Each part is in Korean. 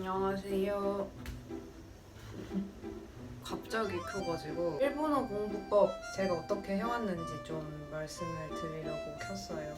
안녕하세요. 갑자기 켜가지고 일본어 공부법 제가 어떻게 해왔는지 좀 말씀을 드리려고 켰어요.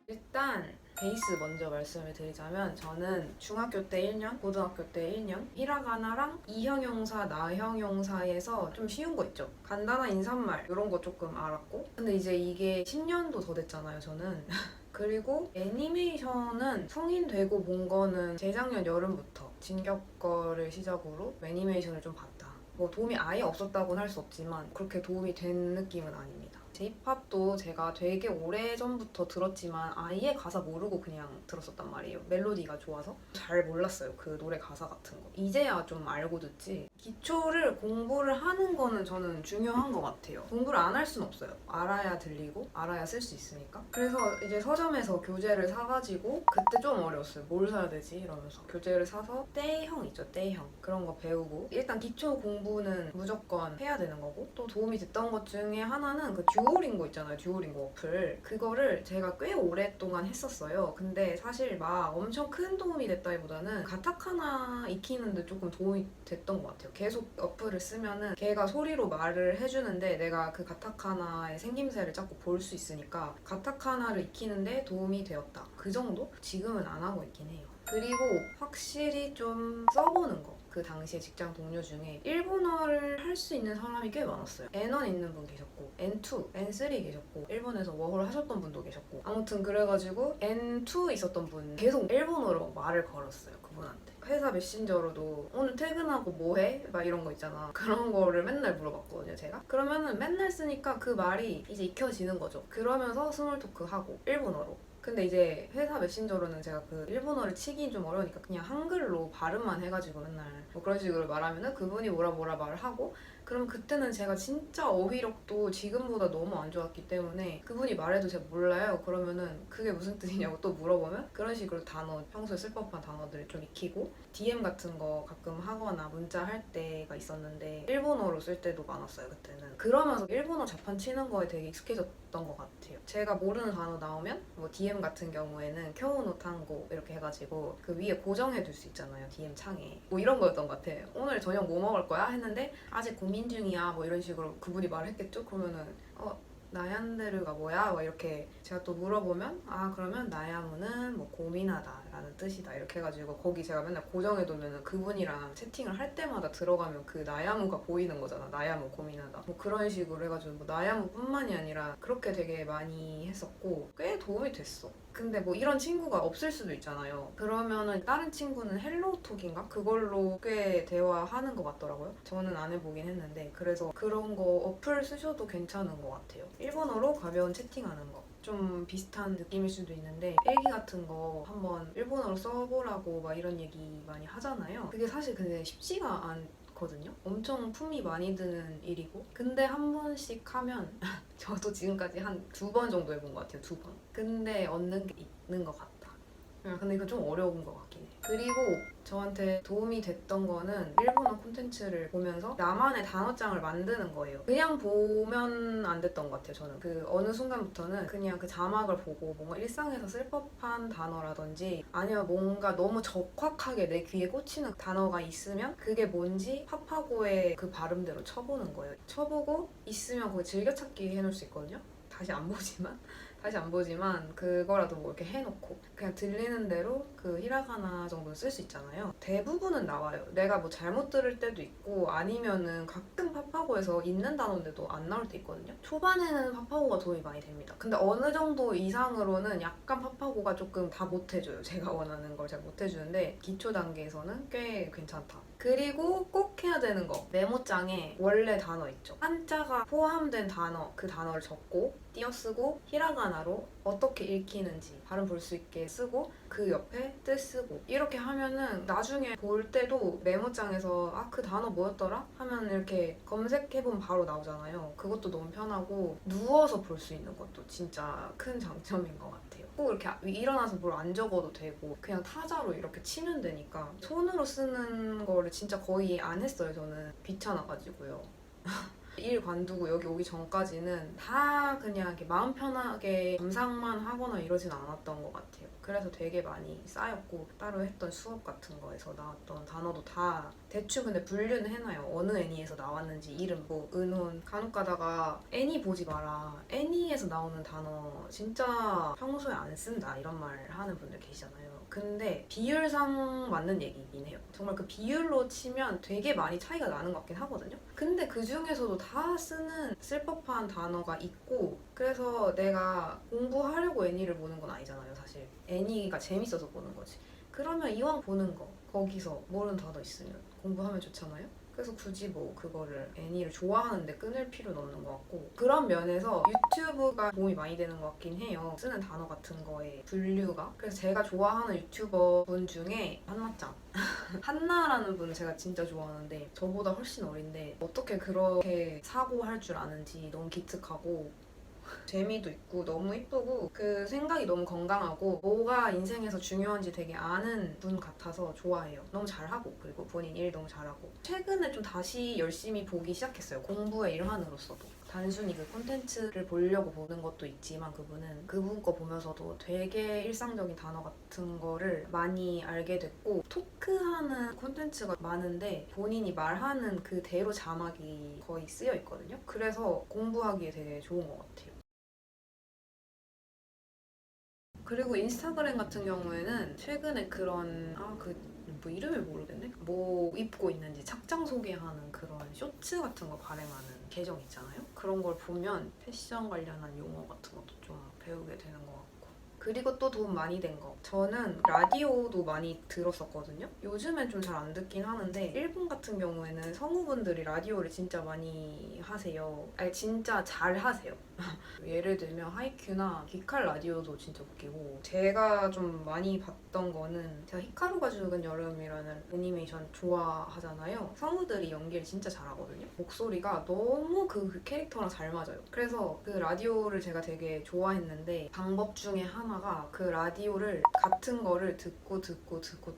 일단 베이스 먼저 말씀을 드리자면 저는 중학교 때 1년, 고등학교 때 1년 히라가나랑 이형용사, 나형용사에서 좀 쉬운 거 있죠. 간단한 인사말 이런 거 조금 알았고 근데 이제 이게 10년도 더 됐잖아요 저는. 그리고 애니메이션은 성인 되고 본 거는 재작년 여름부터 진격 거를 시작으로 애니메이션을 좀 봤다. 뭐 도움이 아예 없었다고는 할 수 없지만 그렇게 도움이 된 느낌은 아닙니다. J-팝도 제가 되게 오래전부터 들었지만 아예 가사 모르고 그냥 들었었단 말이에요. 멜로디가 좋아서 잘 몰랐어요. 그 노래 가사 같은 거. 이제야 좀 알고 듣지. 기초를 공부를 하는 거는 저는 중요한 것 같아요. 공부를 안 할 수는 없어요. 알아야 들리고 알아야 쓸 수 있으니까. 그래서 이제 서점에서 교재를 사가지고 그때 좀 어려웠어요. 뭘 사야 되지? 이러면서 교재를 사서 떼형 있죠. 떼형. 그런 거 배우고 일단 기초 공부는 무조건 해야 되는 거고 또 도움이 됐던 것 중에 하나는 그 듀오링고 있잖아요. 듀오링고 어플. 그거를 제가 꽤 오랫동안 했었어요. 근데 사실 막 엄청 큰 도움이 됐다기보다는 가타카나 익히는데 조금 도움이 됐던 것 같아요. 계속 어플을 쓰면은 걔가 소리로 말을 해주는데 내가 그 가타카나의 생김새를 자꾸 볼 수 있으니까 가타카나를 익히는데 도움이 되었다. 그 정도? 지금은 안 하고 있긴 해요. 그리고 확실히 좀 써보는 거. 그 당시에 직장 동료 중에 일본어를 할 수 있는 사람이 꽤 많았어요. N1 있는 분 계셨고 N2, N3 계셨고 일본에서 워홀 하셨던 분도 계셨고 아무튼 그래가지고 N2 있었던 분 계속 일본어로 말을 걸었어요. 그분한테. 회사 메신저로도 오늘 퇴근하고 뭐 해? 막 이런 거 있잖아. 그런 거를 맨날 물어봤거든요 제가. 그러면은 맨날 쓰니까 그 말이 이제 익혀지는 거죠. 그러면서 스몰 토크 하고 일본어로. 근데 이제 회사 메신저로는 제가 그 일본어를 치긴 좀 어려우니까 그냥 한글로 발음만 해가지고 맨날 뭐 그런 식으로 말하면은 그분이 뭐라 말을 하고 그럼 그때는 제가 진짜 어휘력도 지금보다 너무 안 좋았기 때문에 그분이 말해도 제가 몰라요. 그러면은 그게 무슨 뜻이냐고 또 물어보면 그런 식으로 단어, 평소에 쓸 법한 단어들을 좀 익히고 DM 같은 거 가끔 하거나 문자 할 때가 있었는데 일본어로 쓸 때도 많았어요 그때는. 그러면서 일본어 자판 치는 거에 되게 익숙해졌던 것 같아요. 제가 모르는 단어 나오면 뭐 DM 같은 경우에는 쿄우노 탄고 이렇게 해가지고 그 위에 고정해둘 수 있잖아요 DM 창에. 뭐 이런 거였던 것 같아요. 오늘 저녁 뭐 먹을 거야? 했는데 아직 고민 중이야 뭐 이런 식으로 그분이 말했겠죠? 그러면은 나얀데르가 뭐야? 막 이렇게 제가 또 물어보면 그러면 나야무는 뭐 고민하다 라는 뜻이다 이렇게 해가지고 거기 제가 맨날 고정해두면 그분이랑 채팅을 할 때마다 들어가면 그 나야무가 보이는 거잖아. 나야무 고민하다 뭐 그런 식으로 해가지고 뭐 나야무뿐만이 아니라 그렇게 되게 많이 했었고 꽤 도움이 됐어. 근데 뭐 이런 친구가 없을 수도 있잖아요. 그러면은 다른 친구는 헬로우톡인가? 그걸로 꽤 대화하는 것 같더라고요. 저는 안 해보긴 했는데 그래서 그런 거 어플 쓰셔도 괜찮은 것 같아요. 일본어로 가벼운 채팅하는 거. 좀 비슷한 느낌일 수도 있는데 일기 같은 거 한번 일본어로 써보라고 막 이런 얘기 많이 하잖아요. 그게 사실 근데 쉽지가 않거든요. 엄청 품이 많이 드는 일이고 근데 한 번씩 하면 저도 지금까지 한 2번 정도 해본 것 같아요. 2번. 근데 얻는 게 있는 것 같다. 근데 이거 좀 어려운 것 같긴 해. 그리고 저한테 도움이 됐던 거는 일본어 콘텐츠를 보면서 나만의 단어장을 만드는 거예요. 그냥 보면 안 됐던 것 같아요 저는. 그 어느 순간부터는 그냥 그 자막을 보고 뭔가 일상에서 쓸 법한 단어라든지 아니면 뭔가 너무 적확하게 내 귀에 꽂히는 단어가 있으면 그게 뭔지 파파고의 그 발음대로 쳐보는 거예요. 쳐보고 있으면 거기 즐겨찾기 해놓을 수 있거든요. 다시 안 보지만 그거라도 뭐 이렇게 해놓고 그냥 들리는 대로 그 히라가나 정도는 쓸 수 있잖아요. 대부분은 나와요. 내가 뭐 잘못 들을 때도 있고 아니면은 가끔 파파고에서 있는 단어인데도 안 나올 때 있거든요. 초반에는 파파고가 도움이 많이 됩니다. 근데 어느 정도 이상으로는 약간 파파고가 조금 다 못해줘요. 제가 원하는 걸 잘 못해주는데 기초 단계에서는 꽤 괜찮다. 그리고 꼭 해야 되는 거 메모장에 원래 단어 있죠. 한자가 포함된 단어 그 단어를 적고 띄어쓰고 히라가나로 어떻게 읽히는지 발음 볼 수 있게 쓰고 그 옆에 뜻 쓰고 이렇게 하면은 나중에 볼 때도 메모장에서 그 단어 뭐였더라? 하면 이렇게 검색해보면 바로 나오잖아요. 그것도 너무 편하고 누워서 볼 수 있는 것도 진짜 큰 장점인 것 같아요. 꼭 이렇게 일어나서 뭘 안 적어도 되고 그냥 타자로 이렇게 치면 되니까 손으로 쓰는 거를 진짜 거의 안 했어요. 저는 귀찮아가지고요. 일 관두고 여기 오기 전까지는 다 그냥 이렇게 마음 편하게 감상만 하거나 이러진 않았던 것 같아요. 그래서 되게 많이 쌓였고 따로 했던 수업 같은 거에서 나왔던 단어도 다 대충 근데 분류는 해놔요. 어느 애니에서 나왔는지 이름 뭐 은혼 간혹 가다가 애니 보지 마라. 애니에서 나오는 단어 진짜 평소에 안 쓴다 이런 말 하는 분들 계시잖아요. 근데 비율상 맞는 얘기긴 해요. 정말 그 비율로 치면 되게 많이 차이가 나는 것 같긴 하거든요. 근데 그 중에서도 다 쓰는 쓸 법한 단어가 있고 그래서 내가 공부하려고 애니를 보는 건 아니잖아요, 사실. 애니가 재밌어서 보는 거지. 그러면 이왕 보는 거 거기서 모르는 단어 있으면 공부하면 좋잖아요. 그래서 굳이 뭐 그거를 애니를 좋아하는데 끊을 필요는 없는 것 같고 그런 면에서 유튜브가 도움이 많이 되는 것 같긴 해요. 쓰는 단어 같은 거에 분류가. 그래서 제가 좋아하는 유튜버 분 중에 한나짱 한나라는 분은 제가 진짜 좋아하는데 저보다 훨씬 어린데 어떻게 그렇게 사고할 줄 아는지 너무 기특하고 재미도 있고 너무 이쁘고 그 생각이 너무 건강하고 뭐가 인생에서 중요한지 되게 아는 분 같아서 좋아해요. 너무 잘하고 그리고 본인 일 너무 잘하고 최근에 좀 다시 열심히 보기 시작했어요. 공부의 일환으로서도. 단순히 그 콘텐츠를 보려고 보는 것도 있지만 그분은 그분 거 보면서도 되게 일상적인 단어 같은 거를 많이 알게 됐고 토크하는 콘텐츠가 많은데 본인이 말하는 그대로 자막이 거의 쓰여 있거든요. 그래서 공부하기에 되게 좋은 것 같아요. 그리고 인스타그램 같은 경우에는 최근에 그런 뭐 이름을 모르겠네? 뭐 입고 있는지 착장 소개하는 그런 쇼츠 같은 거 발행하는 계정 있잖아요? 그런 걸 보면 패션 관련한 용어 같은 것도 좀 배우게 되는 것 같고 그리고 또 도움 많이 된 거. 저는 라디오도 많이 들었었거든요. 요즘엔 좀 잘 안 듣긴 하는데 일본 같은 경우에는 성우분들이 라디오를 진짜 많이 하세요. 아니 진짜 잘 하세요. 예를 들면 하이큐나 기칼 라디오도 진짜 웃기고 제가 좀 많이 봤던 거는 제가 히카루가 죽은 여름이라는 애니메이션 좋아하잖아요. 성우들이 연기를 진짜 잘하거든요. 목소리가 너무 그 캐릭터랑 잘 맞아요. 그래서 그 라디오를 제가 되게 좋아했는데 방법 중에 하나가 그 라디오를 같은 거를 듣고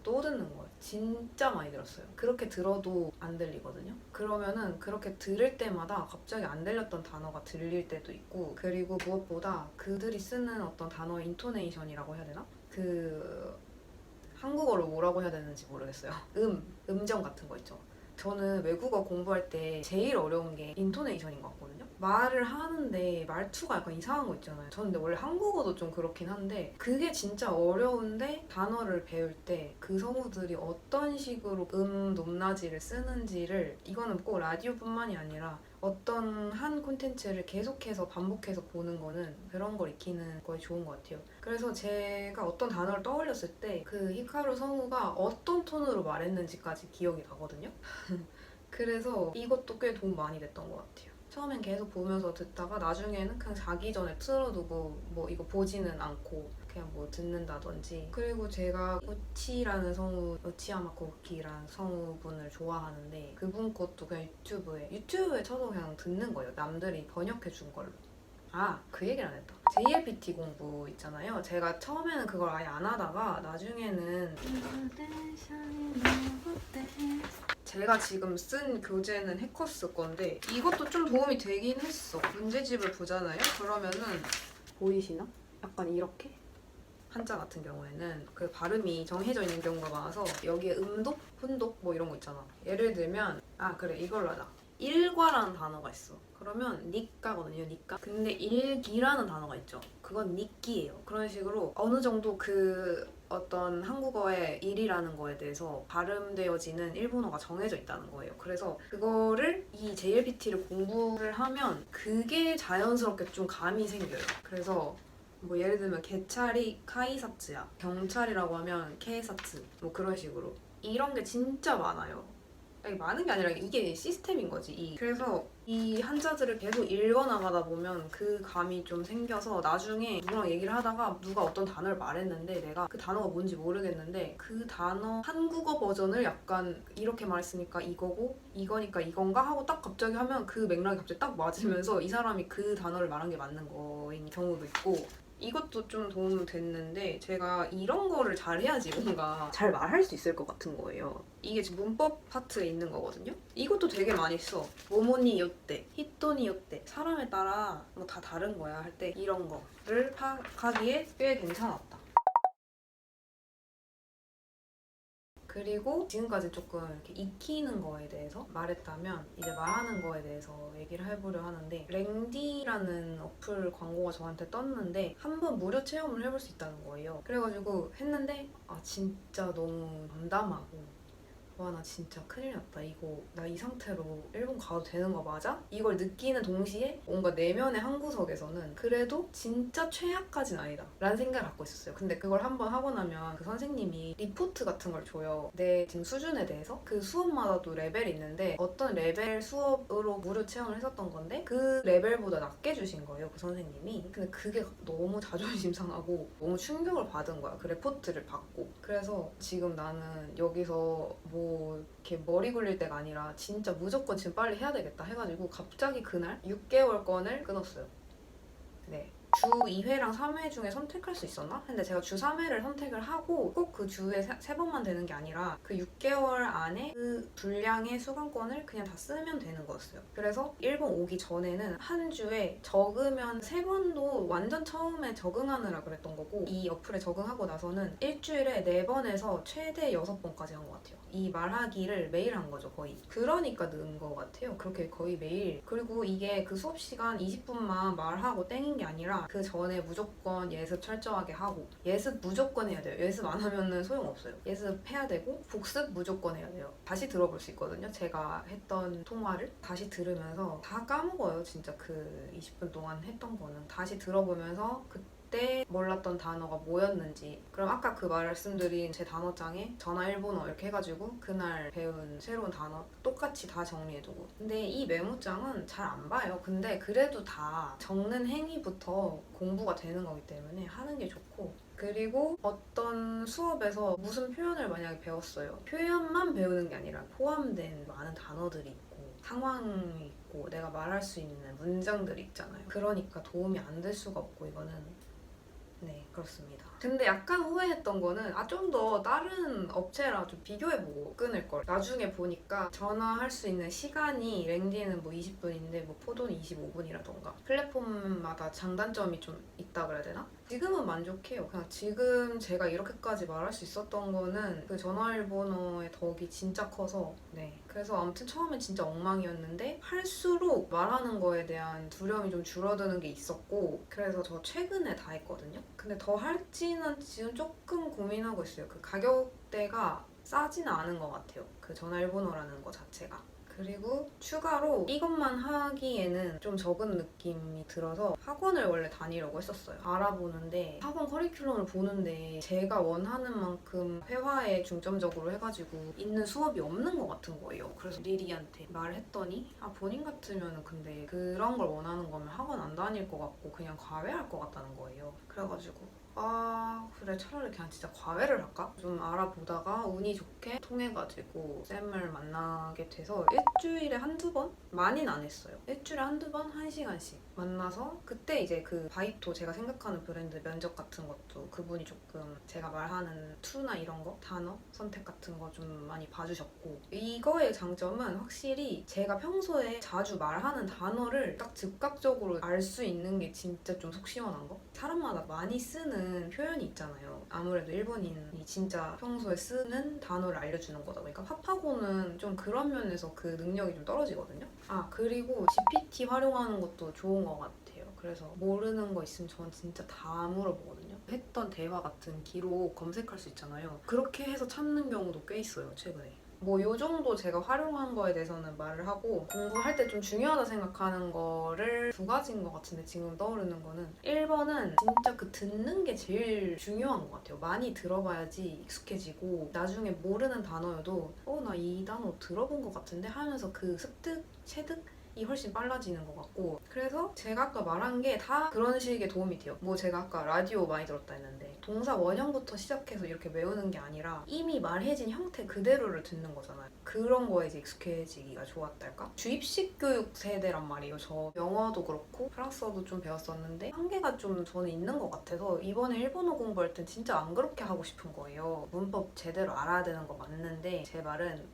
또 듣는 거예요. 진짜 많이 들었어요. 그렇게 들어도 안 들리거든요. 그러면은 그렇게 들을 때마다 갑자기 안 들렸던 단어가 들릴 때도 있고 그리고 무엇보다 그들이 쓰는 어떤 단어의 인토네이션이라고 해야 되나? 그 한국어로 뭐라고 해야 되는지 모르겠어요. 음정 같은 거 있죠. 저는 외국어 공부할 때 제일 어려운 게 인토네이션인 것 같거든요. 말을 하는데 말투가 약간 이상한 거 있잖아요. 저는 근데 원래 한국어도 좀 그렇긴 한데 그게 진짜 어려운데 단어를 배울 때 그 성우들이 어떤 식으로 높낮이를 쓰는지를 이거는 꼭 라디오뿐만이 아니라 어떤 한 콘텐츠를 계속해서 반복해서 보는 거는 그런 걸 익히는 거에 좋은 것 같아요. 그래서 제가 어떤 단어를 떠올렸을 때 그 히카루 성우가 어떤 톤으로 말했는지까지 기억이 나거든요. 그래서 이것도 꽤 도움 많이 됐던 것 같아요. 처음엔 계속 보면서 듣다가 나중에는 그냥 자기 전에 틀어두고 뭐 이거 보지는 않고 그냥 뭐 듣는다든지. 그리고 제가 우치라는 성우, 우치야마코 우키라는 성우분을 좋아하는데 그분 것도 그냥 유튜브에 쳐서 그냥 듣는 거예요. 남들이 번역해 준 걸로. 그 얘기를 안 했다. JLPT 공부 있잖아요. 제가 처음에는 그걸 아예 안 하다가 나중에는 제가 지금 쓴 교재는 해커스 건데 이것도 좀 도움이 되긴 했어. 문제집을 보잖아요. 그러면은 보이시나? 약간 이렇게? 한자 같은 경우에는 그 발음이 정해져 있는 경우가 많아서 여기에 음독, 훈독 뭐 이런 거 있잖아. 예를 들면 그래 이걸로 하자. 일과라는 단어가 있어. 그러면 니까거든요, 니까. 근데 일기라는 단어가 있죠. 그건 니끼예요. 그런 식으로 어느 정도 그 어떤 한국어의 일이라는 거에 대해서 발음되어지는 일본어가 정해져 있다는 거예요. 그래서 그거를 이 JLPT를 공부를 하면 그게 자연스럽게 좀 감이 생겨요. 그래서 뭐 예를 들면 개찰이 카이사츠야. 경찰이라고 하면 케이사츠. 뭐 그런 식으로. 이런 게 진짜 많아요. 아니, 많은 게 아니라 이게 시스템인 거지. 그래서 이 한자들을 계속 읽어나가다 보면 그 감이 좀 생겨서 나중에 누구랑 얘기를 하다가 누가 어떤 단어를 말했는데 내가 그 단어가 뭔지 모르겠는데 그 단어 한국어 버전을 약간 이렇게 말했으니까 이거고 이거니까 이건가 하고 딱 갑자기 하면 그 맥락이 갑자기 딱 맞으면서 이 사람이 그 단어를 말한 게 맞는 거인 경우도 있고 이것도 좀 도움 됐는데 제가 이런 거를 잘해야지 뭔가 잘 말할 수 있을 것 같은 거예요. 이게 지금 문법 파트에 있는 거거든요. 이것도 되게 많이 써. 뭐뭐니 요때, 히토니 요때, 사람에 따라 뭐 다 다른 거야 할 때 이런 거를 파악하기에 꽤 괜찮았다. 그리고 지금까지 조금 이렇게 익히는 거에 대해서 말했다면 이제 말하는 거에 대해서 얘기를 해보려 하는데 랭디라는 어플 광고가 저한테 떴는데 한번 무료 체험을 해볼 수 있다는 거예요. 그래가지고 했는데 진짜 너무 담담하고 와 나 진짜 큰일 났다. 이거 나 이 상태로 일본 가도 되는 거 맞아? 이걸 느끼는 동시에 뭔가 내면의 한 구석에서는 그래도 진짜 최악까진 아니다 라는 생각을 갖고 있었어요. 근데 그걸 한번 하고 나면 그 선생님이 리포트 같은 걸 줘요. 내 지금 수준에 대해서. 그 수업마다도 레벨이 있는데 어떤 레벨 수업으로 무료 체험을 했었던 건데 그 레벨보다 낮게 주신 거예요, 그 선생님이. 근데 그게 너무 자존심 상하고 너무 충격을 받은 거야, 그 레포트를 받고. 그래서 지금 나는 여기서 뭐 이렇게 머리 굴릴 때가 아니라 진짜 무조건 지금 빨리 해야 되겠다 해가지고 갑자기 그날 6개월권을 끊었어요. 네. 주 2회랑 3회 중에 선택할 수 있었나? 근데 제가 주 3회를 선택을 하고 꼭 그 주에 3번만 되는 게 아니라 그 6개월 안에 그 분량의 수강권을 그냥 다 쓰면 되는 거였어요. 그래서 일본 오기 전에는 한 주에 적으면 3번도 완전 처음에 적응하느라 그랬던 거고 이 어플에 적응하고 나서는 일주일에 4번에서 최대 6번까지 한 것 같아요. 이 말하기를 매일 한 거죠, 거의. 그러니까 는 것 같아요. 그렇게 거의 매일. 그리고 이게 그 수업 시간 20분만 말하고 땡인 게 아니라 그 전에 무조건 예습 철저하게 하고 예습 무조건 해야 돼요. 예습 안 하면은 소용없어요. 예습 해야 되고 복습 무조건 해야 돼요. 다시 들어볼 수 있거든요. 제가 했던 통화를 다시 들으면서 다 까먹어요. 진짜 그 20분 동안 했던 거는 다시 들어보면서 그때 몰랐던 단어가 뭐였는지. 그럼 아까 그 말씀드린 제 단어장에 전화 일본어 이렇게 해가지고 그날 배운 새로운 단어 똑같이 다 정리해두고. 근데 이 메모장은 잘 안 봐요. 근데 그래도 다 적는 행위부터 공부가 되는 거기 때문에 하는 게 좋고. 그리고 어떤 수업에서 무슨 표현을 만약에 배웠어요. 표현만 배우는 게 아니라 포함된 많은 단어들이 있고 상황이 있고 내가 말할 수 있는 문장들이 있잖아요. 그러니까 도움이 안 될 수가 없고 이거는 네, 그렇습니다. 근데 약간 후회했던 거는 좀 더 다른 업체랑 좀 비교해보고 끊을 걸. 나중에 보니까 전화할 수 있는 시간이 랭디는 뭐 20분인데 뭐 포도는 25분이라던가 플랫폼마다 장단점이 좀 있다 그래야 되나? 지금은 만족해요. 그냥 지금 제가 이렇게까지 말할 수 있었던 거는 그 전화일본어의 덕이 진짜 커서 네. 그래서 아무튼 처음엔 진짜 엉망이었는데 할수록 말하는 거에 대한 두려움이 좀 줄어드는 게 있었고 그래서 저 최근에 다 했거든요. 근데 더 할지는 지금 조금 고민하고 있어요. 그 가격대가 싸지는 않은 것 같아요. 그 전화일본어라는 거 자체가. 그리고 추가로 이것만 하기에는 좀 적은 느낌이 들어서 학원을 원래 다니려고 했었어요. 알아보는데 학원 커리큘럼을 보는데 제가 원하는 만큼 회화에 중점적으로 해가지고 있는 수업이 없는 것 같은 거예요. 그래서 리리한테 말을 했더니 본인 같으면 근데 그런 걸 원하는 거면 학원 안 다닐 것 같고 그냥 과외할 것 같다는 거예요. 그래가지고 그래 차라리 그냥 진짜 과외를 할까? 좀 알아보다가 운이 좋게 통해가지고 쌤을 만나게 돼서 일주일에 한두 번? 많이는 안 했어요. 일주일에 한두 번? 1시간씩 만나서 그때 이제 그 바이토 제가 생각하는 브랜드 면접 같은 것도 그분이 조금 제가 말하는 투나 이런 거 단어 선택 같은 거 좀 많이 봐주셨고 이거의 장점은 확실히 제가 평소에 자주 말하는 단어를 딱 즉각적으로 알 수 있는 게 진짜 좀 속 시원한 거? 사람마다 많이 쓰는 표현이 있잖아요. 아무래도 일본인이 진짜 평소에 쓰는 단어를 알려주는 거다 보니까 파파고는 좀 그런 면에서 그 능력이 좀 떨어지거든요. 그리고 GPT 활용하는 것도 좋은 것 같아요. 그래서 모르는 거 있으면 전 진짜 다 물어보거든요. 했던 대화 같은 기록 검색할 수 있잖아요. 그렇게 해서 찾는 경우도 꽤 있어요, 최근에. 뭐 요 정도 제가 활용한 거에 대해서는 말을 하고 공부할 때 좀 중요하다 생각하는 거를 2가지인 것 같은데 지금 떠오르는 거는 1번은 진짜 그 듣는 게 제일 중요한 것 같아요. 많이 들어봐야지 익숙해지고 나중에 모르는 단어여도 나 이 단어 들어본 것 같은데 하면서 그 습득, 체득 훨씬 빨라지는 것 같고 그래서 제가 아까 말한 게 다 그런 식의 도움이 돼요. 뭐 제가 아까 라디오 많이 들었다 했는데 동사 원형부터 시작해서 이렇게 외우는 게 아니라 이미 말해진 형태 그대로를 듣는 거잖아요. 그런 거에 이제 익숙해지기가 좋았달까? 주입식 교육 세대란 말이에요. 저 영어도 그렇고 프랑스어도 좀 배웠었는데 한계가 좀 저는 있는 것 같아서 이번에 일본어 공부할 땐 진짜 안 그렇게 하고 싶은 거예요. 문법 제대로 알아야 되는 거 맞는데 제 말은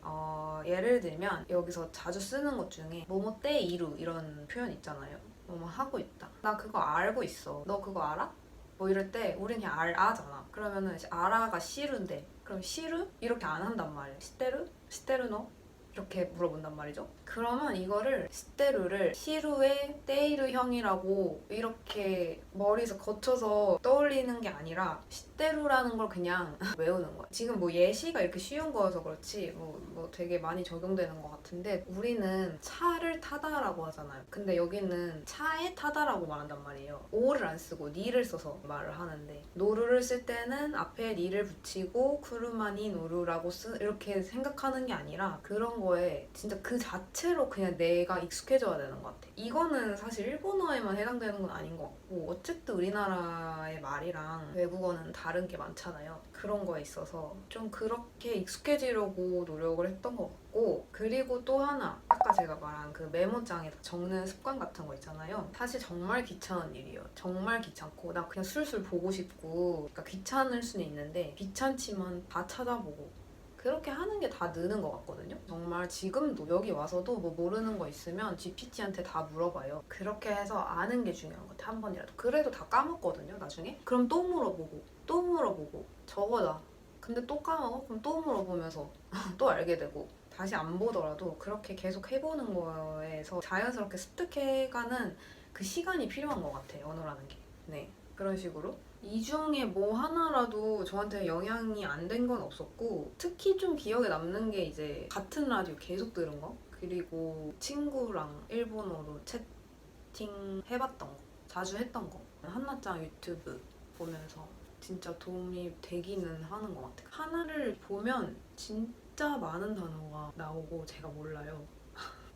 예를 들면 여기서 자주 쓰는 것 중에 뭐뭐 때 이루 이런 표현 있잖아요. 뭐뭐 하고 있다. 나 그거 알고 있어. 너 그거 알아? 뭐 이럴 때 우린 그냥 아잖아. 그러면은 이제 아라가 시루인데 그럼 시루? 이렇게 안 한단 말이에요. 시테르? 시테르 너? 이렇게 물어본단 말이죠. 그러면 이거를 시테르를 시루의 때이르형이라고 이렇게 머리에서 거쳐서 떠올리는 게 아니라 시테르라는 걸 그냥 외우는 거야. 지금 뭐 예시가 이렇게 쉬운 거여서 그렇지 뭐 되게 많이 적용되는 것 같은데 우리는 차를 타다라고 하잖아요. 근데 여기는 차에 타다라고 말한단 말이에요. 오를 안 쓰고 니를 써서 말을 하는데 노루를 쓸 때는 앞에 니를 붙이고 쿠르마니 노루라고 이렇게 생각하는 게 아니라 그런 거에 진짜 그 자체로 그냥 내가 익숙해져야 되는 것 같아. 이거는 사실 일본어에만 해당되는 건 아닌 것 같고 어쨌든 우리나라의 말이랑 외국어는 다른 게 많잖아요. 그런 거에 있어서 좀 그렇게 익숙해지려고 노력을 했던 것 같고 그리고 또 하나 아까 제가 말한 그 메모장에다 적는 습관 같은 거 있잖아요. 사실 정말 귀찮은 일이에요. 정말 귀찮고 나 그냥 술술 보고 싶고 그러니까 귀찮을 수는 있는데 귀찮지만 다 찾아보고 그렇게 하는 게 다 느는 것 같거든요. 정말 지금도 여기 와서도 뭐 모르는 거 있으면 GPT한테 다 물어봐요. 그렇게 해서 아는 게 중요한 것 같아요. 한 번이라도. 그래도 다 까먹거든요, 나중에. 그럼 또 물어보고 또 물어보고 저거다. 근데 또 까먹어? 그럼 또 물어보면서 또 알게 되고 다시 안 보더라도 그렇게 계속 해보는 거에서 자연스럽게 습득해가는 그 시간이 필요한 것 같아요, 언어라는 게. 네, 그런 식으로. 이 중에 뭐 하나라도 저한테 영향이 안 된 건 없었고 특히 좀 기억에 남는 게 이제 같은 라디오 계속 들은 거 그리고 친구랑 일본어로 채팅 해봤던 거 자주 했던 거 한나짱 유튜브 보면서 진짜 도움이 되기는 하는 것 같아요. 하나를 보면 진짜 많은 단어가 나오고 제가 몰라요.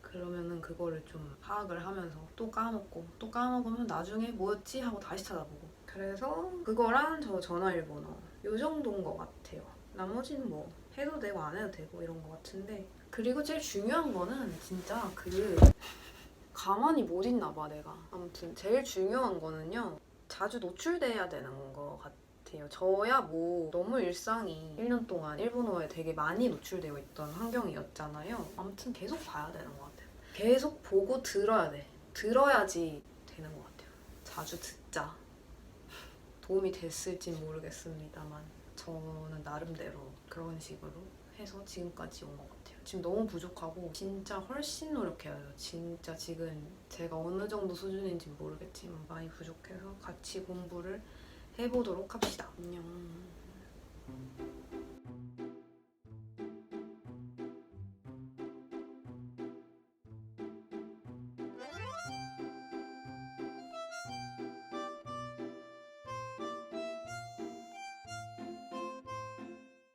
그러면은 그거를 좀 파악을 하면서 또 까먹고 또 까먹으면 나중에 뭐였지 하고 다시 찾아보고 그래서 그거랑 저 전화일본어 요 정도인 것 같아요. 나머지는 뭐 해도 되고 안 해도 되고 이런 것 같은데 그리고 제일 중요한 거는 진짜 그 가만히 못 있나 봐 내가. 아무튼 제일 중요한 거는요 자주 노출돼야 되는 것 같아요. 저야 뭐 너무 일상이 1년 동안 일본어에 되게 많이 노출되어 있던 환경이었잖아요. 아무튼 계속 봐야 되는 것 같아요. 계속 보고 들어야 돼. 들어야지 되는 것 같아요. 자주 듣자. 도움이 됐을진 모르겠습니다만 저는 나름대로 그런 식으로 해서 지금까지 온 것 같아요. 지금 너무 부족하고 진짜 훨씬 노력해야 돼요. 진짜 지금 제가 어느 정도 수준인지 모르겠지만 많이 부족해서 같이 공부를 해보도록 합시다. 안녕.